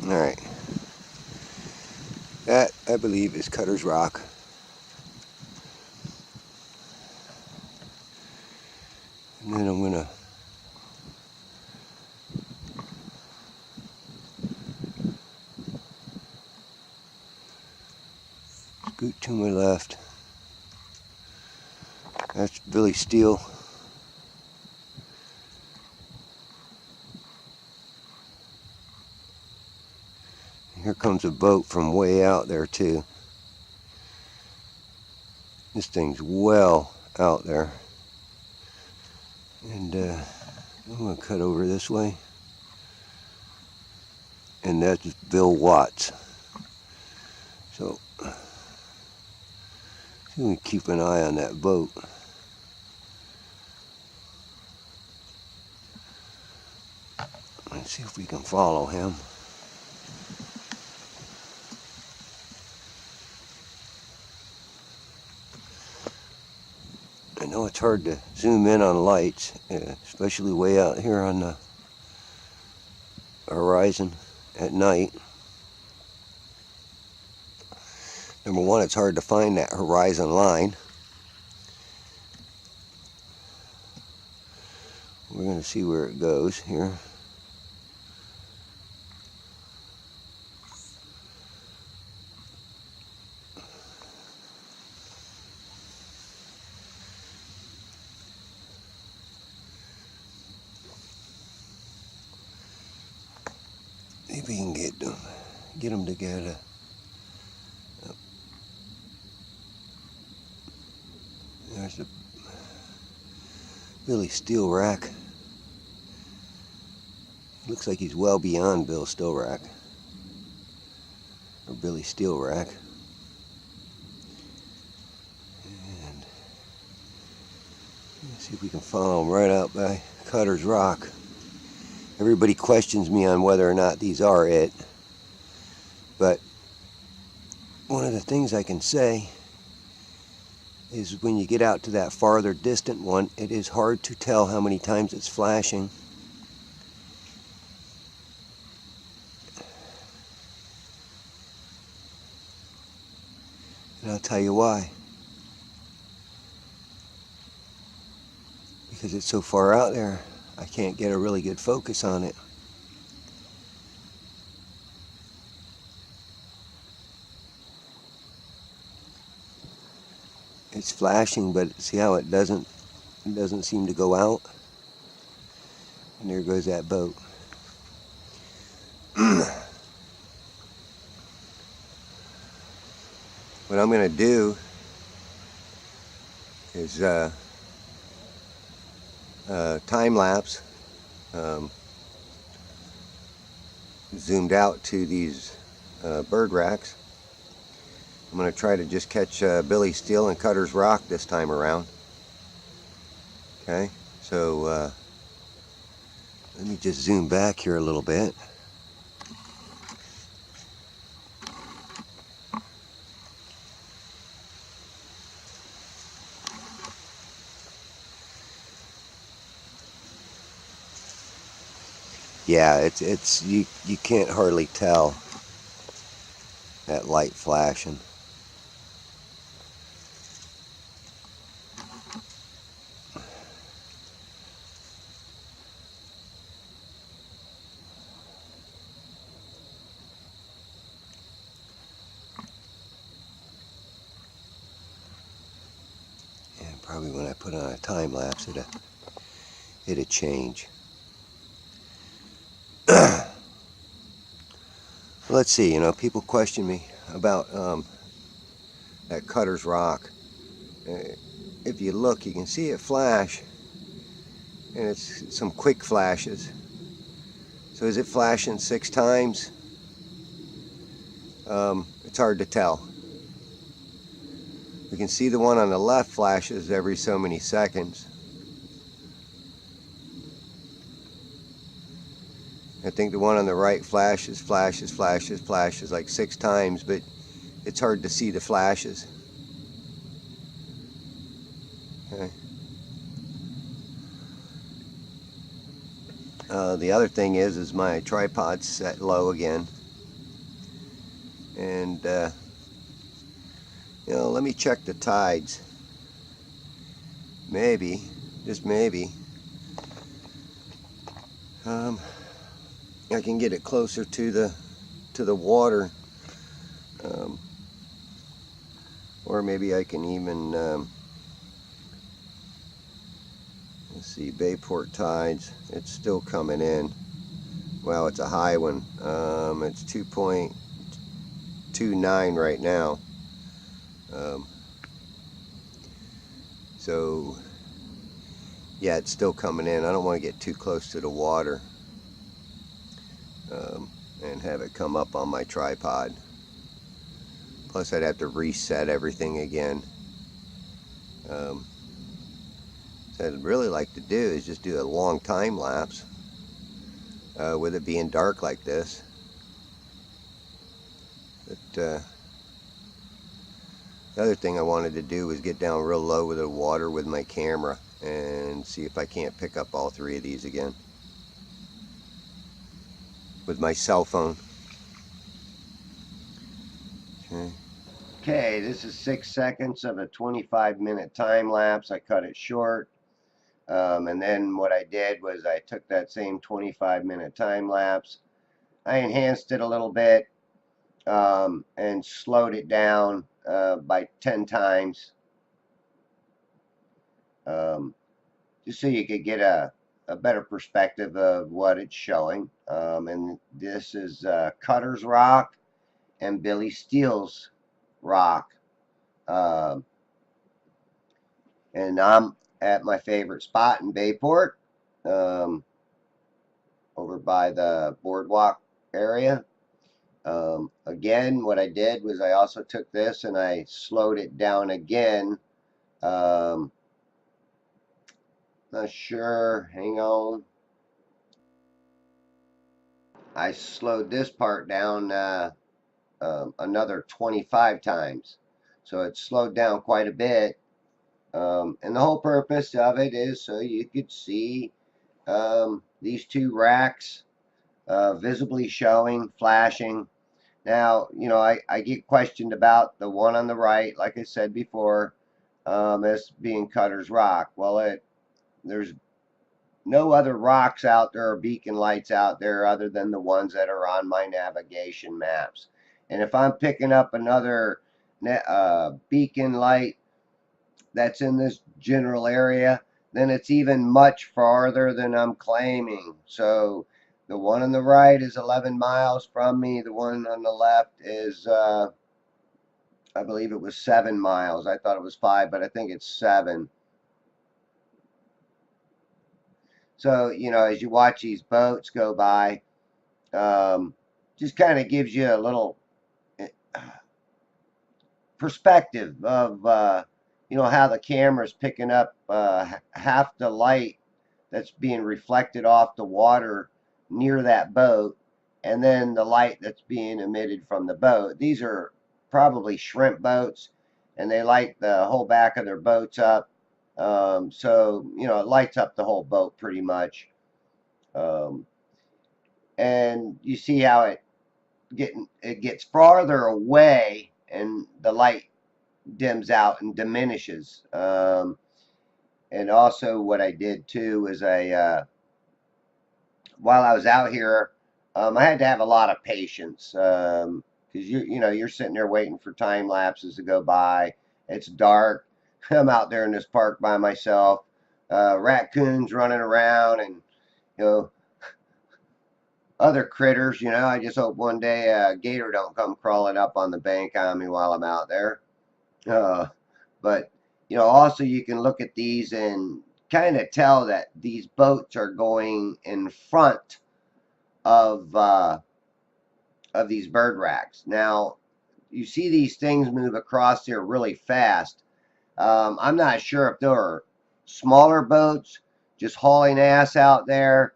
Alright, that I believe is Cutter's Rock. And then I'm gonna scoot to my left. That's Billy Steele. Here comes a boat from way out there too. This thing's well out there. And I'm going to cut over this way. And that's Bill Watts. So, we keep an eye on that boat. Let's see if we can follow him. I know it's hard to zoom in on lights, especially way out here on the horizon at night. Number one, it's hard to find that horizon line. We're going to see where it goes here. Maybe we can get them together. There's the Billy Steele rack. Looks like he's well beyond Bill Steele rack, or Billy Steele rack. And let's see if we can follow him right out by Cutter's Rock. Everybody questions me on whether or not these are it, but one of the things I can say is when you get out to that farther distant one, it is hard to tell how many times it's flashing. And I'll tell you why. Because it's so far out there, I can't get a really good focus on it. It's flashing, but see how it doesn't seem to go out? And there goes that boat. What I'm going to do is time lapse, zoomed out to these bird racks. I'm going to try to just catch Billy Steele and Cutter's Rock this time around. Okay, so let me just zoom back here a little bit. Yeah, it's you can't hardly tell that light flashing. And probably when I put on a time lapse, it'll change. Let's see, you know, people question me about that Cutter's Rock. If you look, you can see it flash, and it's some quick flashes. So is it flashing 6 times? It's hard to tell. We can see the one on the left flashes every so many seconds. I think the one on the right flashes like 6 times, but it's hard to see the flashes. Okay. The other thing is my tripod's set low again, and you know, let me check the tides. Maybe, just maybe, I can get it closer to the water, or maybe I can even let's see, Bayport tides. It's still coming in. Well, it's a high one. It's 2.29 right now. So yeah, it's still coming in. I don't want to get too close to the water and have it come up on my tripod. Plus I'd have to reset everything again. What I'd really like to do is just do a long time lapse with it being dark like this. But the other thing I wanted to do was get down real low with the water with my camera and see if I can't pick up all 3 of these again with my cell phone. Okay, this is 6 seconds of a 25-minute time lapse. I cut it short. And then what I did was I took that same 25-minute time lapse, I enhanced it a little bit, and slowed it down by 10 times, just so you could get a better perspective of what it's showing. And this is Cutter's rock and Billy Steele's rock. And I'm at my favorite spot in Bayport, over by the boardwalk area. Again, what I did was I also took this and I slowed it down again. Not sure, hang on. I slowed this part down another 25 times. So it slowed down quite a bit. And the whole purpose of it is so you could see these 2 racks visibly showing, flashing. Now, you know, I get questioned about the one on the right, like I said before, as being Cutter's rock. Well, there's no other rocks out there or beacon lights out there other than the ones that are on my navigation maps. And if I'm picking up another beacon light that's in this general area, then it's even much farther than I'm claiming. So the one on the right is 11 miles from me. The one on the left is, I believe it was 7 miles. I thought it was 5, but I think it's 7. So, you know, as you watch these boats go by, just kind of gives you a little perspective of, you know, how the camera's picking up half the light that's being reflected off the water near that boat, and then the light that's being emitted from the boat. These are probably shrimp boats, and they light the whole back of their boats up. So, you know, it lights up the whole boat pretty much. And you see how it gets farther away, and the light dims out and diminishes. And also what I did too is while I was out here, I had to have a lot of patience, because you know, you're sitting there waiting for time lapses to go by. It's dark. I'm out there in this park by myself. Raccoons running around, and you know, other critters. You know, I just hope one day a gator don't come crawling up on the bank on me while I'm out there. But you know, also you can look at these and kind of tell that these boats are going in front of these bird racks. Now, you see these things move across here really fast. I'm not sure if there are smaller boats just hauling ass out there,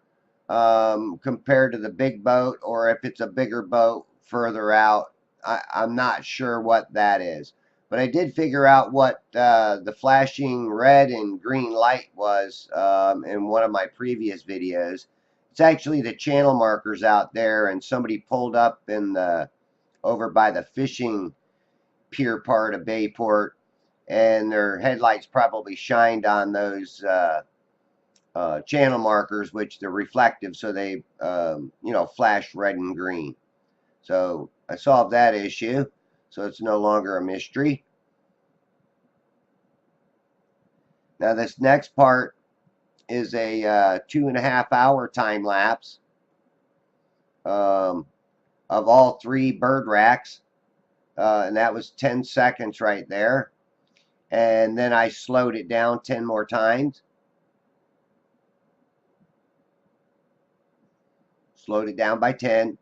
compared to the big boat, or if it's a bigger boat further out. I'm not sure what that is. But I did figure out what the flashing red and green light was in one of my previous videos. It's actually the channel markers out there, and somebody pulled up in the over by the fishing pier part of Bayport, and their headlights probably shined on those channel markers, which they're reflective, so they flash red and green. So I solved that issue, so it's no longer a mystery. Now this next part is a 2.5-hour time lapse of all 3 bird racks, and that was 10 seconds right there. And then I slowed it down 10 more times. Slowed it down by 10.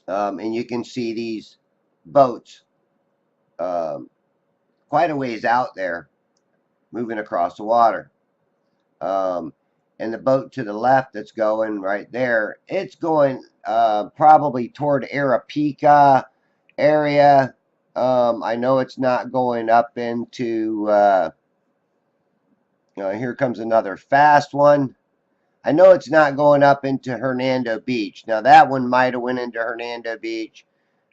And you can see these boats quite a ways out there moving across the water. And the boat to the left that's going right there, it's going probably toward Arapika area. I know it's not going up into, here comes another fast one. I know it's not going up into Hernando Beach. Now that one might have went into Hernando Beach,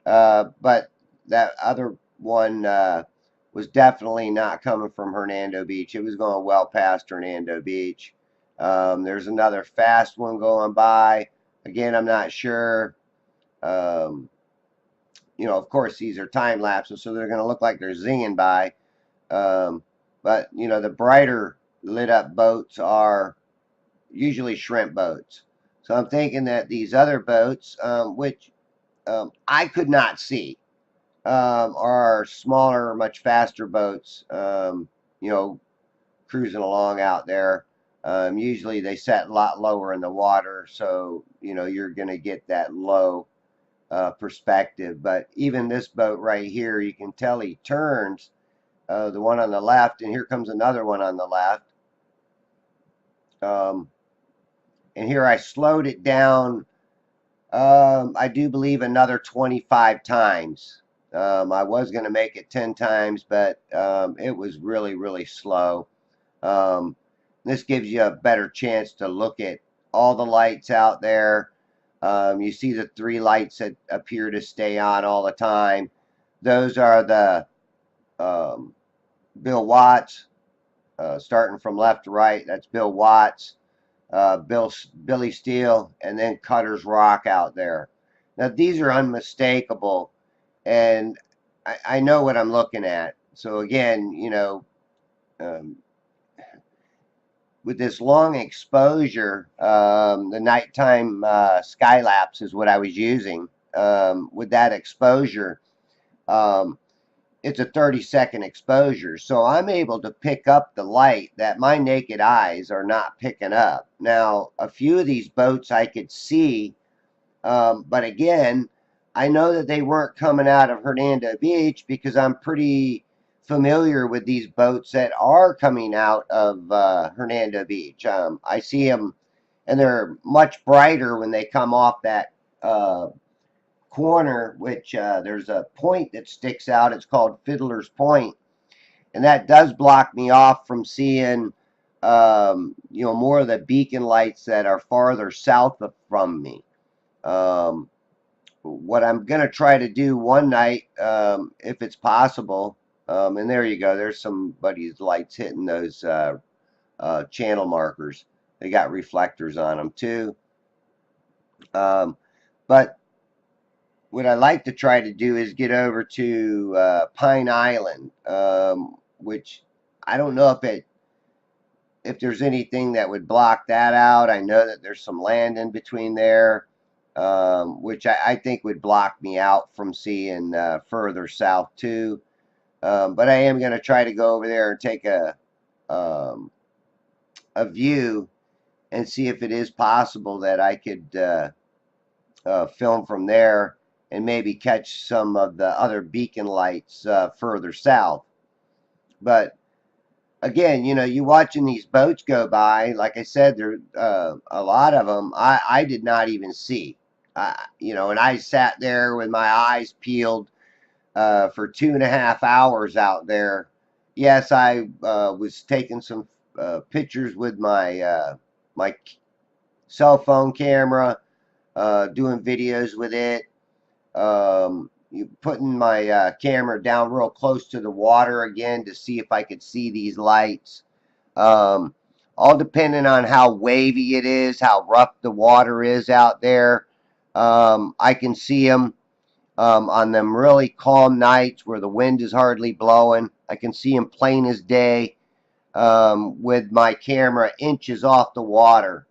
but that other one was definitely not coming from Hernando Beach. It was going well past Hernando Beach. There's another fast one going by. Again, I'm not sure. Of course, these are time lapses, so they're going to look like they're zinging by. But, the brighter lit up boats are usually shrimp boats. So I'm thinking that these other boats, which I could not see, are smaller, much faster boats, cruising along out there. Usually they set a lot lower in the water, so you're going to get that low perspective. But even this boat right here, you can tell he turns, the one on the left, and here comes another one on the left. And here I slowed it down, I do believe another 25 times. I was going to make it 10 times, but it was really, really slow. This gives you a better chance to look at all the lights out there. You see the 3 lights that appear to stay on all the time. Those are the Bill Watts, starting from left to right. That's Bill Watts, Billy Steele, and then Cutter's Rock out there. Now these are unmistakable, and I know what I'm looking at. So again, with this long exposure, the nighttime sky lapse is what I was using. With that exposure, it's a 30-second exposure, so I'm able to pick up the light that my naked eyes are not picking up. Now, a few of these boats I could see, but again, I know that they weren't coming out of Hernando Beach because I'm pretty familiar with these boats that are coming out of Hernando Beach. I see them, and they're much brighter when they come off that corner, which there's a point that sticks out. It's called Fiddler's Point, and that does block me off from seeing more of the beacon lights that are farther south from me. What I'm going to try to do one night, if it's possible, and there you go, there's somebody's lights hitting those channel markers. They got reflectors on them too. But what I like to try to do is get over to Pine Island, which I don't know if there's anything that would block that out. I know that there's some land in between there, which I think would block me out from seeing further south too. But I am going to try to go over there and take a view and see if it is possible that I could film from there and maybe catch some of the other beacon lights further south. But again, you know, you watching these boats go by, like I said, there a lot of them I did not even see. You know, and I sat there with my eyes peeled for 2.5 hours out there. Yes, I was taking some pictures with my cell phone camera, doing videos with it. You putting my camera down real close to the water again to see if I could see these lights. Um, all depending on how wavy it is, how rough the water is out there. I can see them on them really calm nights where the wind is hardly blowing. I can see them plain as day with my camera inches off the water.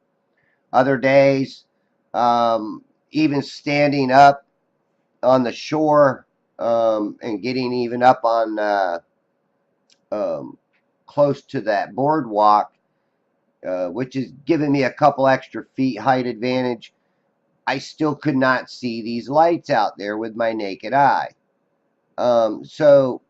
Other days, um, even standing up on the shore and getting even up on um, close to that boardwalk, which is giving me a couple extra feet height advantage, I still could not see these lights out there with my naked eye. So,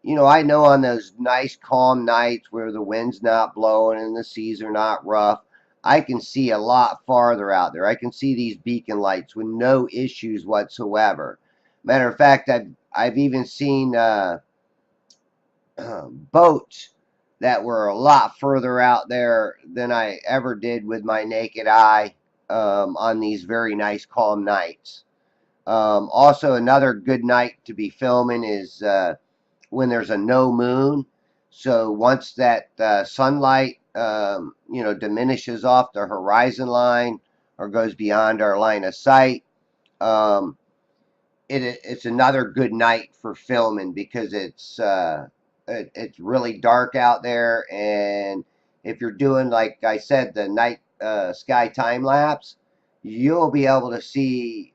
you know, I know on those nice calm nights where the wind's not blowing and the seas are not rough, I can see a lot farther out there. I can see these beacon lights with no issues whatsoever. Matter of fact, I've even seen boats that were a lot further out there than I ever did with my naked eye on these very nice calm nights. Also, another good night to be filming is when there's a no moon. So once that sunlight, you know, diminishes off the horizon line or goes beyond our line of sight, um, it's another good night for filming because it's really dark out there, and if you're doing, like I said, the night sky time lapse, you'll be able to see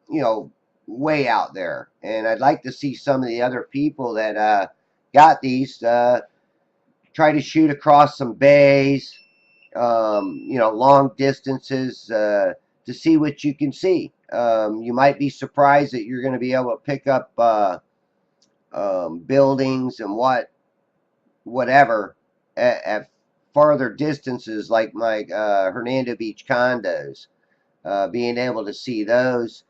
you know, way out there. And I'd like to see some of the other people that got these try to shoot across some bays, you know, long distances to see what you can see. You might be surprised that you're going to be able to pick up buildings and whatever at farther distances, like my Hernando Beach condos. Being able to see those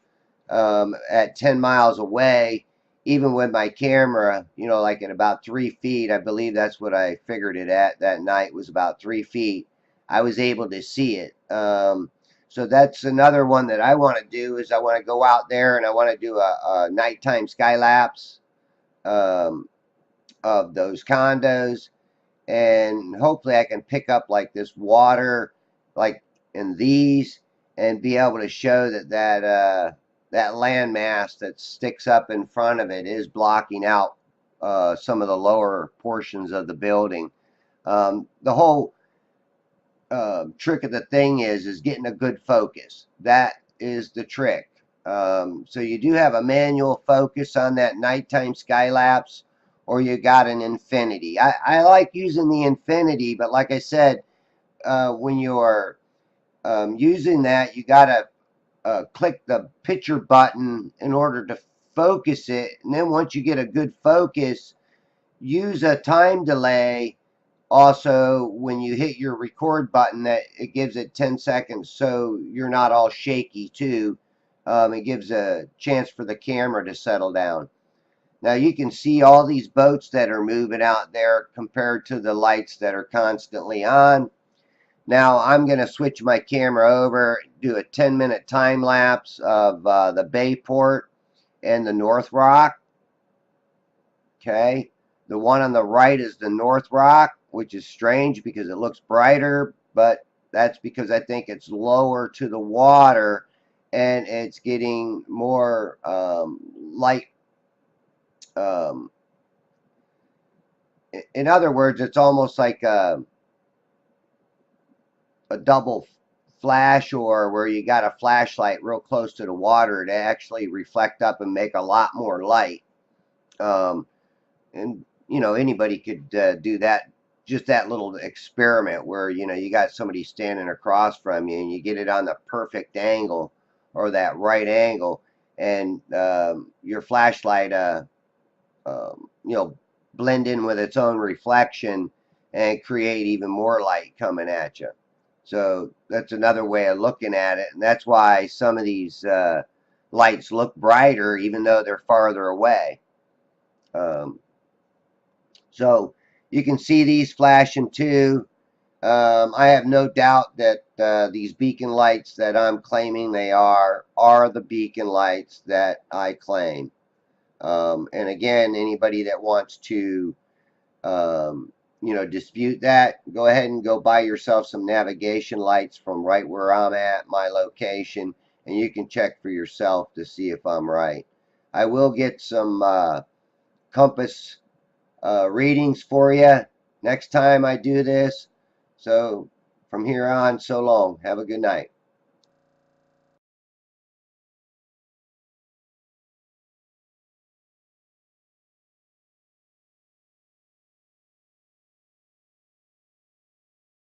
at 10 miles away, even with my camera, you know, like at about 3 feet, I believe that's what I figured it at that night, was about 3 feet. I was able to see it. So that's another one that I want to do, is I want to go out there and I want to do a nighttime sky lapse um, of those condos, and hopefully I can pick up like this water, like in these, and be able to show that landmass that sticks up in front of it is blocking out some of the lower portions of the building. The whole trick of the thing is getting a good focus. That is the trick. So you do have a manual focus on that nighttime sky lapse, or you got an infinity. I like using the infinity, but like I said, when you're using that, you got to click the picture button in order to focus it. And then once you get a good focus, use a time delay also when you hit your record button, that it gives it 10 seconds so you're not all shaky too. It gives a chance for the camera to settle down. Now you can see all these boats that are moving out there compared to the lights that are constantly on. Now I'm going to switch my camera over, do a 10-minute time lapse of the Bayport and the North Rock. Okay, the one on the right is the North Rock, which is strange because it looks brighter, but that's because I think it's lower to the water and it's getting more light. Um, in other words, it's almost like a double flash, or where you got a flashlight real close to the water to actually reflect up and make a lot more light. Um, and you know, anybody could do that, just that little experiment where, you know, you got somebody standing across from you and you get it on the perfect angle or that right angle, and your flashlight you know, blend in with its own reflection and create even more light coming at you. So that's another way of looking at it, and that's why some of these lights look brighter even though they're farther away. So you can see these flashing too. I have no doubt that these beacon lights that I'm claiming they are the beacon lights that I claim. And again, anybody that wants to dispute that, go ahead and go buy yourself some navigation lights from right where I'm at, my location, and you can check for yourself to see if I'm right. I will get some compass readings for you next time I do this. So from here on, so long. Have a good night.